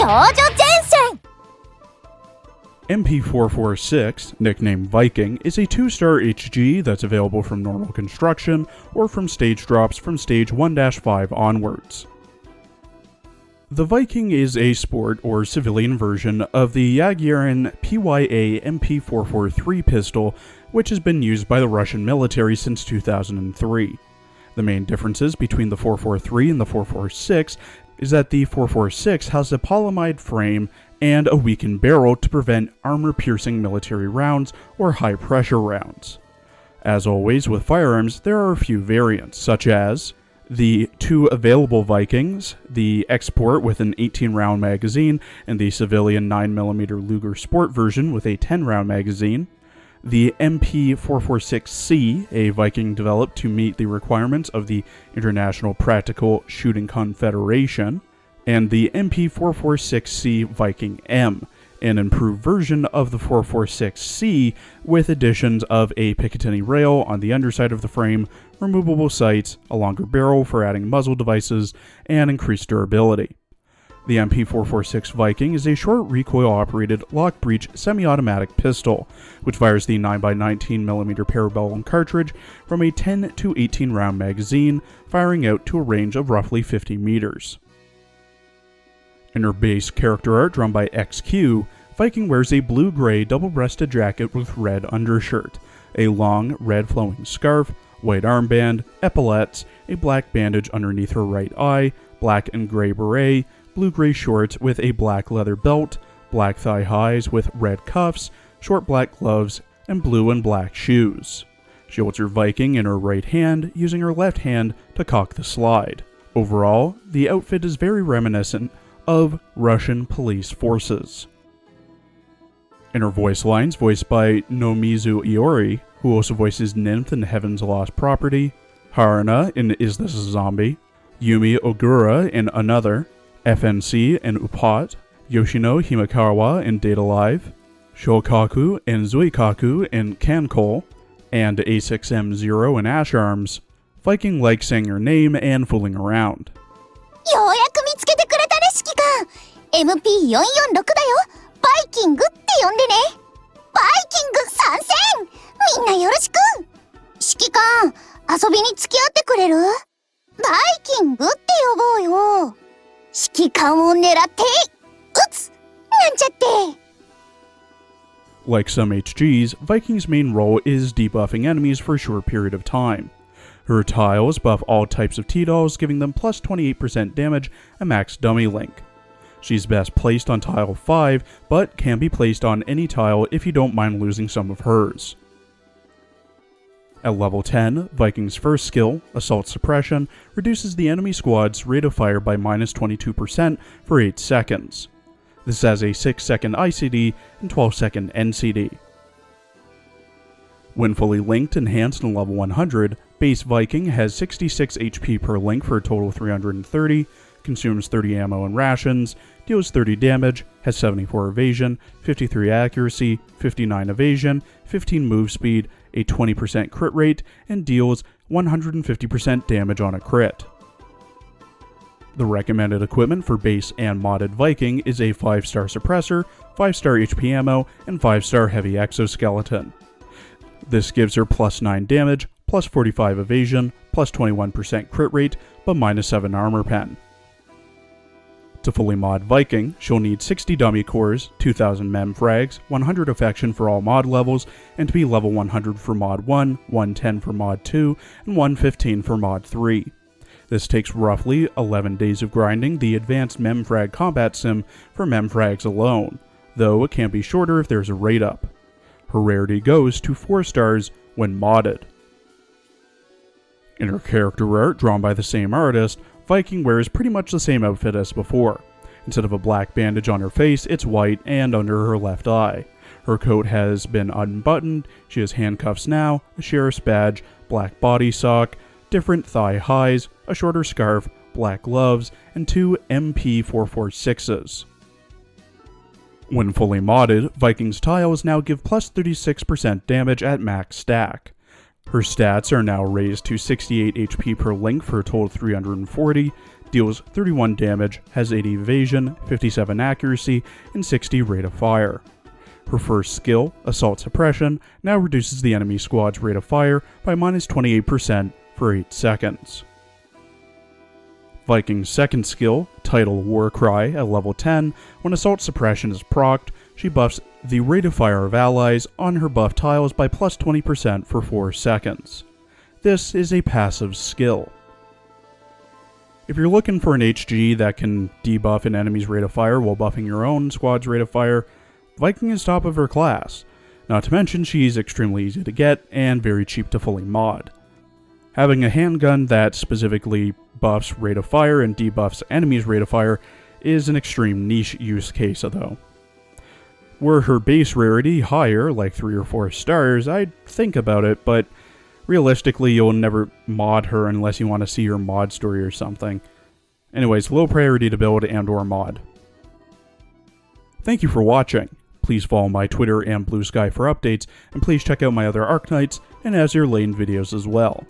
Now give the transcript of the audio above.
戦 MP-446, nicknamed Viking, is a 2-star HG that's available from normal construction or from stage drops from stage 1-5 onwards. The Viking is a sport or civilian version of the Jaguarin PYA MP-443 pistol, which has been used by the Russian military since 2003. The main differences between the 443 and the 446 is that the 446 has a polyamide frame and a weakened barrel to prevent armor-piercing military rounds or high-pressure rounds. As always with firearms, there are a few variants, such as the 2 available Vikings, the Export with an 18-round magazine, and the civilian 9mm Luger Sport version with a 10-round magazine, the MP-446C, a Viking developed to meet the requirements of the International Practical Shooting Confederation, and the MP-446C Viking M, an improved version of the 446C with additions of a Picatinny rail on the underside of the frame, removable sights, a longer barrel for adding muzzle devices, and increased durability. The MP-446 Viking is a short recoil-operated lock-breech semi-automatic pistol, which fires the 9x19mm parabellum cartridge from a 10 to 18 round magazine, firing out to a range of roughly 50 meters. In her base character art drawn by XQ, Viking wears a blue-gray double-breasted jacket with red undershirt, a long, red flowing scarf, white armband, epaulettes, a black bandage underneath her right eye, black and gray beret, blue-gray shorts with a black leather belt, black thigh highs with red cuffs, short black gloves, and blue and black shoes. She holds her Viking in her right hand, using her left hand to cock the slide. Overall, the outfit is very reminiscent of Russian police forces. In her voice lines, voiced by Nomizu Iori, who also voices Nymph in Heaven's Lost Property, Haruna in Is This a Zombie?, Yumi Ogura in Another, FNC in Upat, Yoshino Himakawa in Date Alive, Shokaku and Zuikaku in Kankol, and A6M0 in Ash Arms, Viking likes saying her name and fooling around. ようやく見つけてくれたね、指揮官 MP446 だよ。バイキングって呼んでね。バイキング参戦。みんなよろしく。指揮官、遊びに付き合ってくれる？バイキングって呼ぼうよ。指揮官を狙って撃つなんちゃって。 Like some HGs, Viking's main role is debuffing enemies for a short period of time. Her tiles buff all types of T-dolls, giving them plus 28% damage at max dummy link. She's best placed on tile 5, but can be placed on any tile if you don't mind losing some of hers. At level 10, Viking's first skill, Assault Suppression, reduces the enemy squad's rate of fire by minus 22% for 8 seconds. This has a 6-second ICD and 12-second NCD. When fully linked, enhanced, and level 100, base Viking has 66 HP per link for a total of 330, consumes 30 ammo and rations, deals 30 damage, has 74 evasion, 53 accuracy, 59 evasion, 15 move speed, a 20% crit rate, and deals 150% damage on a crit. The recommended equipment for base and modded Viking is a 5-star suppressor, 5-star HP ammo, and 5-star heavy exoskeleton. This gives her plus 9 damage, plus 45 evasion, plus 21% crit rate, but minus 7 armor pen. To fully mod Viking, she'll need 60 dummy cores, 2000 mem frags, 100 affection for all mod levels, and to be level 100 for mod 1, 110 for mod 2, and 115 for mod 3. This takes roughly 11 days of grinding the advanced memfrag combat sim for memfrags alone, though it can be shorter if there's a rate up. Her rarity goes to 4 stars when modded. In her character art, drawn by the same artist, Viking wears pretty much the same outfit as before. Instead of a black bandage on her face, it's white and under her left eye. Her coat has been unbuttoned, she has handcuffs now, a sheriff's badge, black body sock, different thigh highs, a shorter scarf, black gloves, and 2 MP-446s. When fully modded, Viking's tiles now give plus 36% damage at max stack. Her stats are now raised to 68 HP per link for a total of 340, deals 31 damage, has 80 evasion, 57 accuracy, and 60 rate of fire. Her first skill, Assault Suppression, now reduces the enemy squad's rate of fire by minus 28% for 8 seconds. Viking's second skill, Tidal Warcry, at level 10, when Assault Suppression is procced, she buffs the rate of fire of allies on her buff tiles by plus 20% for 4 seconds. This is a passive skill. If you're looking for an HG that can debuff an enemy's rate of fire while buffing your own squad's rate of fire, Viking is top of her class. Not to mention she's extremely easy to get and very cheap to fully mod. Having a handgun that specifically buffs rate of fire and debuffs enemies' rate of fire is an extreme niche use case though. Were her base rarity higher, like 3 or 4 stars, I'd think about it, but realistically you'll never mod her unless you want to see her mod story or something. Anyways, low priority to build and or mod. Thank you for watching. Please follow my Twitter and Blue Sky for updates, and please check out my other Arknights and Azure Lane videos as well.